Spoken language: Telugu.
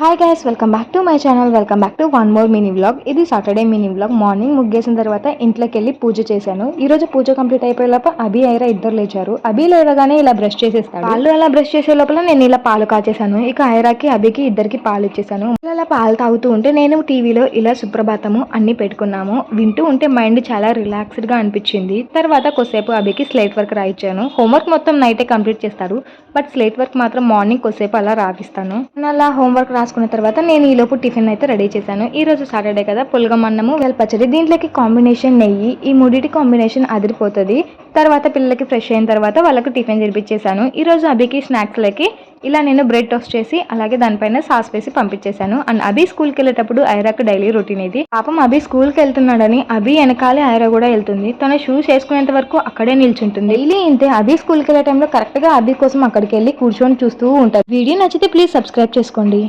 Hi guys, welcome back to my channel. Welcome back to one more mini vlog. ఇది సాటర్డే మినీ వ్లాగ్. మార్నింగ్ ముగ్గేసిన తర్వాత ఇంట్లోకి వెళ్ళి పూజ చేశాను. ఈ రోజు పూజ కంప్లీట్ అయిపోయే లోపల అభి ఐరా ఇద్దరు లేచారు. అభి లేవగానే ఇలా బ్రష్ చేసేస్తాడు. వాళ్ళు అలా బ్రష్ చేసే లోపల నేను ఇలా పాలు కాచేసాను. ఇక ఐరాకి అభికి ఇద్దరికి పాలు ఇచ్చేసాను. అలా పాలు తాగుతూ ఉంటే నేను టీవీలో ఇలా సుప్రభాతము అన్ని పెట్టుకున్నాము. వింటూ ఉంటే మైండ్ చాలా రిలాక్స్డ్ గా అనిపించింది. తర్వాత కొద్దిసేపు అభికి స్లేట్ వర్క్ రాయించాను. హోంవర్క్ మొత్తం నైటే కంప్లీట్ చేస్తాడు, బట్ స్లేట్ వర్క్ మాత్రం మార్నింగ్ కొద్దిసేపు అలా రాపిస్తాను. అలా హోంవర్క్ రాసుకున్న తర్వాత నేను ఈ లోపు టిఫిన్ అయితే రెడీ చేశాను. ఈ రోజు సాటర్డే కదా, పులగం అన్నము వెల్ పచ్చడి. దీంట్లోకి కాంబినేషన్ నెయ్యి. ఈ మూడిటి కాంబినేషన్ అదిరిపోతుంది. తర్వాత పిల్లలకి ఫ్రెష్ అయిన తర్వాత వాళ్ళకి టిఫిన్ తినిపించేశాను. ఈ రోజు అభికి స్నాక్స్ లకి ఇలా నేను బ్రెడ్ టోస్ట్ చేసి అలాగే దానిపైన సాస్ వేసి పంపించేశాను. అండ్ అభి స్కూల్కి వెళ్ళేటప్పుడు ఐరాకు డైలీ రొటీన్ ఇది. పాపం అభి స్కూల్కి వెళ్తున్నాడని అభి వెనకాలే ఐరా కూడా వెళ్తుంది. తన షూస్ వేసుకునేంత వరకు అక్కడే నిల్చుంటుంది. డైలీ ఇంతే. అభి స్కూల్కి వెళ్ళే టైంలో కరెక్ట్ గా అభి కోసం అక్కడికి వెళ్ళి కూర్చొని చూస్తూ ఉంటారు. వీడియో నచ్చితే ప్లీజ్ సబ్స్క్రైబ్ చేసుకోండి.